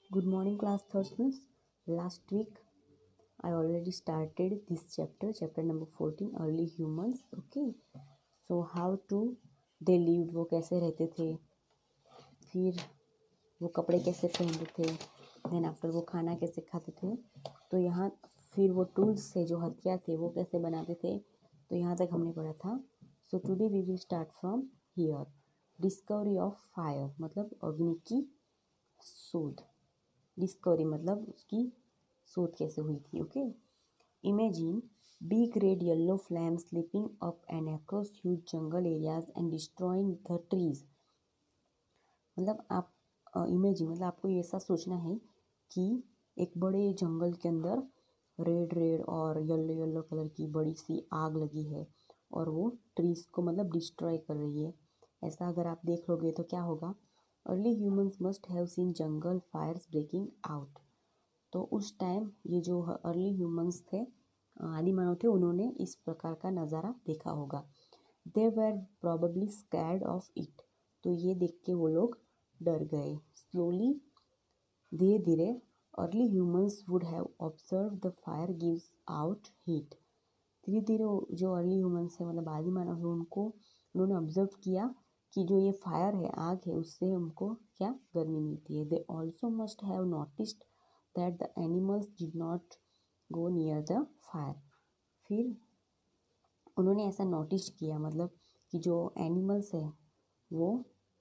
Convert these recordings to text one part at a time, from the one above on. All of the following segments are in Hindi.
Good morning, class thirsters. Last week I already started this chapter number 14, early humans. Okay, so how to they lived, वो कैसे रहते थे, फिर वो कपड़े कैसे पहनते थे, देन आफ्टर वो खाना कैसे खाते थे। तो यहाँ फिर वो टूल्स से जो हथियार थे वो कैसे बनाते थे, तो यहाँ तक हमने पढ़ा था। So today we will start from here. Discovery of fire मतलब अग्नि की शोध। डिस्कवरी मतलब उसकी शोध कैसे हुई थी। Okay, imagine big red yellow flame sleeping up and across huge jungle areas and destroying the trees. मतलब आप इमेजिन मतलब आपको ऐसा सोचना है कि एक बड़े जंगल के अंदर रेड रेड और येलो येलो कलर की बड़ी सी आग लगी है और वो ट्रीज को मतलब डिस्ट्रॉय कर रही है। ऐसा अगर आप देख लोगे तो क्या होगा। Early humans must have seen jungle fires breaking out. तो उस टाइम ये जो अर्ली ह्यूमंस थे, आदि मानव थे, उन्होंने इस प्रकार का नज़ारा देखा होगा। दे वर प्रॉबली स्कैर्ड ऑफ इट। तो ये देख के वो लोग डर गए। स्लोली धीरे धीरे early humans would have observe the fire gives out heat. धीरे धीरे जो अर्ली ह्यूमंस है मतलब आदि मानव है, उन्होंने ऑब्जर्व किया कि जो ये फायर है, आग है, उससे हमको क्या गर्मी मिलती है। They also must have noticed that the animals did not go near the fire. फिर उन्होंने ऐसा नोटिस किया मतलब कि जो एनिमल्स है वो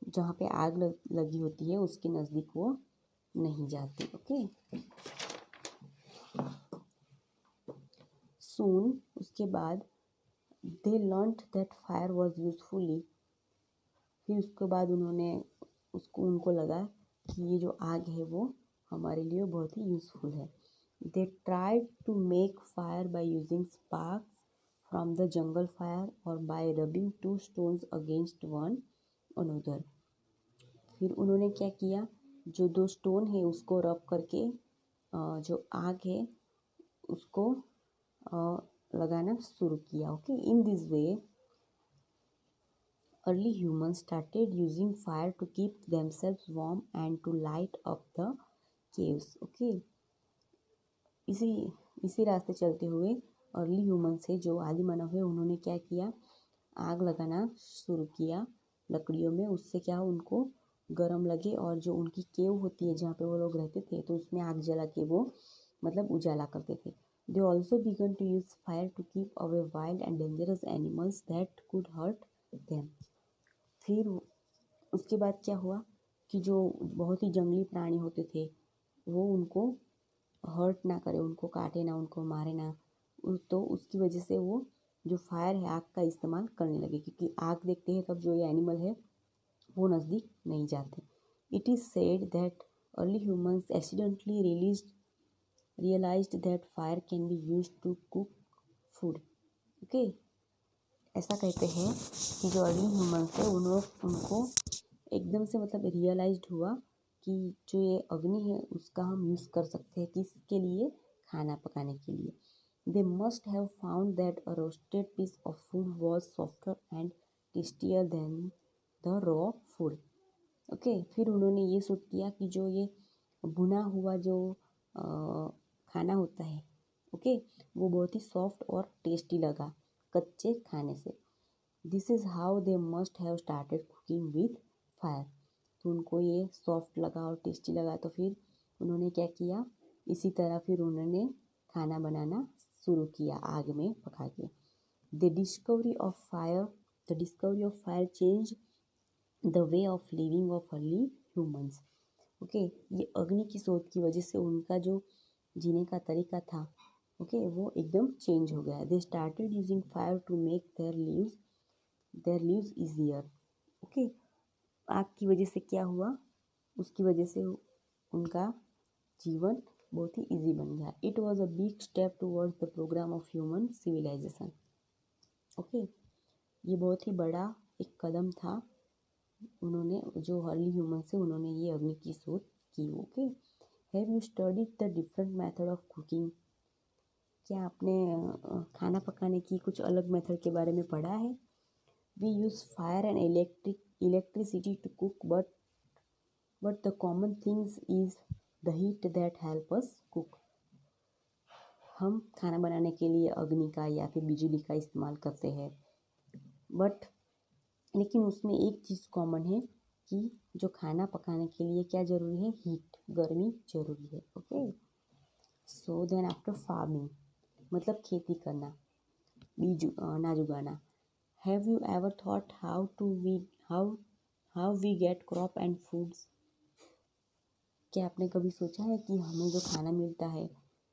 जहाँ पे आग लगी होती है उसके नज़दीक वो नहीं जाती। ओके, सून उसके बाद दे learned that fire was usefully. फिर उसके बाद उनको लगा कि ये जो आग है वो हमारे लिए बहुत ही यूज़फुल है। They tried to make fire by using sparks from the jungle fire और by rubbing two stones against one another. फिर उन्होंने क्या किया, जो दो स्टोन है उसको रब करके जो आग है उसको लगाना शुरू किया। Okay, in this way early humans started using fire to keep themselves warm and to light up the caves. Okay, इसी रास्ते चलते हुए अर्ली ह्यूमन से जो आदि मानव है उन्होंने क्या किया, आग लगाना शुरू किया लकड़ियों में। उससे क्या उनको गर्म लगे और जो उनकी केव होती है जहाँ पे वो लोग रहते थे तो उसमें आग जला के वो मतलब उजाला करते थे। They also began to use fire to keep away wild and dangerous animals that could hurt them. फिर उसके बाद क्या हुआ कि जो बहुत ही जंगली प्राणी होते थे वो उनको हर्ट ना करे, उनको काटे ना, उनको मारे ना। तो उसकी वजह से वो जो फायर है आग का इस्तेमाल करने लगे, क्योंकि आग देखते हैं तब जो ये एनिमल है वो नज़दीक नहीं जाते। It is said that early humans accidentally realised that fire can be used to cook food. Okay, ऐसा कहते हैं कि जो अर्ली ह्यूमंस है उनको एकदम से मतलब रियलाइज्ड हुआ कि जो ये अग्नि है उसका हम यूज़ कर सकते हैं, किसके लिए, खाना पकाने के लिए। They must have found that a roasted piece of food was softer and tastier than the raw food. Okay, फिर उन्होंने ये सोच किया कि जो ये भुना हुआ जो खाना होता है, ओके, वो बहुत ही सॉफ्ट और टेस्टी लगा कच्चे खाने से। This is how they must have started cooking with fire. तो उनको ये सॉफ्ट लगा और टेस्टी लगा तो फिर उन्होंने क्या किया, इसी तरह फिर उन्होंने खाना बनाना शुरू किया आग में पका के। The discovery of fire change the way of living of early humans. Okay, ये अग्नि की शोध की वजह से उनका जो जीने का तरीका था, ओके, वो एकदम चेंज हो गया। They started using fire to make their lives easier. Okay, आग की वजह से क्या हुआ, उसकी वजह से उनका जीवन बहुत ही इजी बन गया। It was a big step towards the programme of human civilisation. Okay, ये बहुत ही बड़ा एक कदम था। उन्होंने जो अर्ली ह्यूमन से उन्होंने ये अग्नि की शोध की। Okay, have you studied the different method of cooking. क्या आपने खाना पकाने की कुछ अलग मेथड के बारे में पढ़ा है। We use fire and electricity to cook, but the common things is the heat that help us cook. हम खाना बनाने के लिए अग्नि का या फिर बिजली का इस्तेमाल करते हैं, बट लेकिन उसमें एक चीज़ कॉमन है कि जो खाना पकाने के लिए क्या ज़रूरी है, हीट, गर्मी ज़रूरी है। Okay, so then after farming मतलब खेती करना, बीज अनाज उगाना। Have you ever thought how we get crop and foods? क्या आपने कभी सोचा है कि हमें जो खाना मिलता है,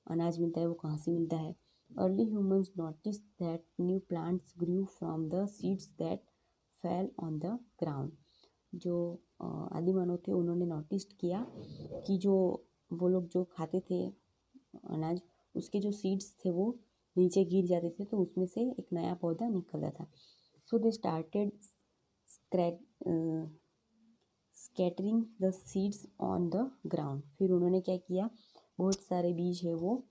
अनाज मिलता है, वो कहाँ से मिलता है? Early humans notice that new plants grew from the seeds that fell on the ground. जो आदि मानव थे उन्होंने नोटिस किया कि जो वो लोग जो खाते थे अनाज, उसके जो सीड्स थे वो नीचे गिर जाते थे, तो उसमें से एक नया पौधा निकला था। So they started scattering the seeds on the ground. फिर उन्होंने क्या किया, बहुत सारे बीज है वो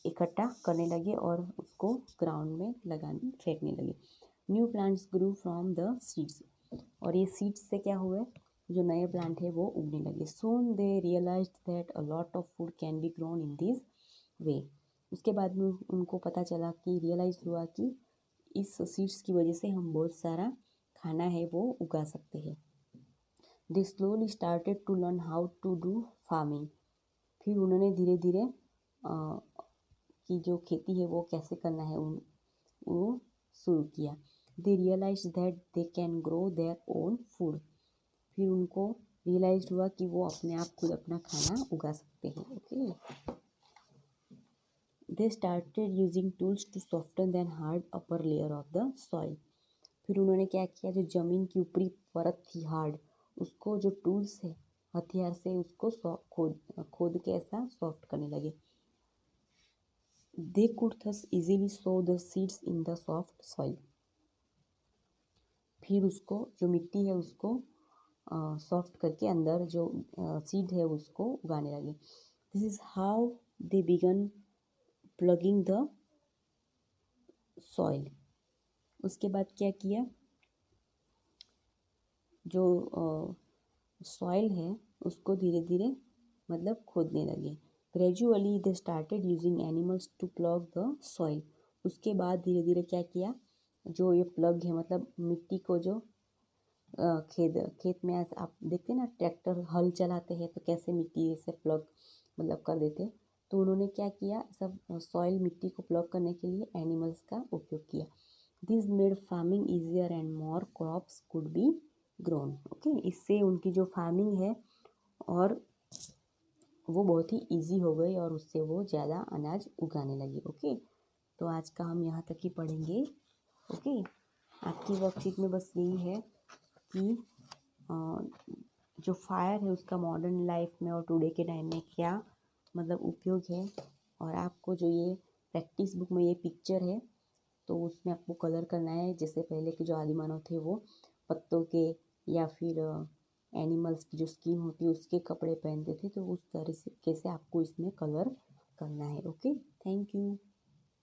इकट्ठा करने लगे और उसको ग्राउंड में लगाने फेंकने लगे। New plants grew from the seeds, और ये सीड्स से क्या हुए, जो नए प्लांट है वो उगने लगे। Soon they realized that a lot of food can be grown in this way. उसके बाद में उनको पता चला कि रियलाइज हुआ कि इस सीड्स की वजह से हम बहुत सारा खाना है वो उगा सकते हैं। They slowly started to learn how to do farming. फिर उन्होंने धीरे धीरे कि जो खेती है वो कैसे करना है वो शुरू किया। They realize that they can grow their own food. फिर उनको रियलाइज हुआ कि वो अपने आप खुद अपना खाना उगा सकते हैं। Okay, they started using tools to soften then hard upper layer of the soil. फिर उन्होंने क्या किया, जो ज़मीन की ऊपरी परत थी हार्ड, उसको जो टूल्स है, हथियार से उसको खोद के ऐसा सॉफ्ट करने लगे। They could thus easily so the seeds in the soft soil. फिर उसको जो मिट्टी है उसको सॉफ्ट करके अंदर जो सीड है उसको उगाने लगे। This is how they begin plugging the soil. उसके बाद क्या किया, जो सॉइल है उसको धीरे धीरे मतलब खोदने लगे। Gradually they started using animals to plug the soil. उसके बाद धीरे धीरे क्या किया, जो ये प्लग है मतलब मिट्टी को जो खेत में आप देखते हैं ना, ट्रैक्टर हल चलाते हैं तो कैसे मिट्टी से प्लग मतलब कर देते हैं, तो उन्होंने क्या किया, सब सॉइल मिट्टी को प्लग करने के लिए एनिमल्स का उपयोग किया। This made farming easier and more crops could be grown. Okay, इससे उनकी जो फार्मिंग है और वो बहुत ही इजी हो गई और उससे वो ज़्यादा अनाज उगाने लगी। ओके, तो आज का हम यहाँ तक ही पढ़ेंगे। ओके, आपकी वर्कशीट में बस यही है कि जो फायर है उसका मॉडर्न लाइफ में और टुडे के टाइम में क्या मतलब उपयोग है, और आपको जो ये प्रैक्टिस बुक में ये पिक्चर है तो उसमें आपको कलर करना है। जैसे पहले के जो आदि मानव थे वो पत्तों के या फिर एनिमल्स की जो स्किन होती है उसके कपड़े पहनते थे, तो उस तरीके से आपको इसमें कलर करना है। Okay, thank you.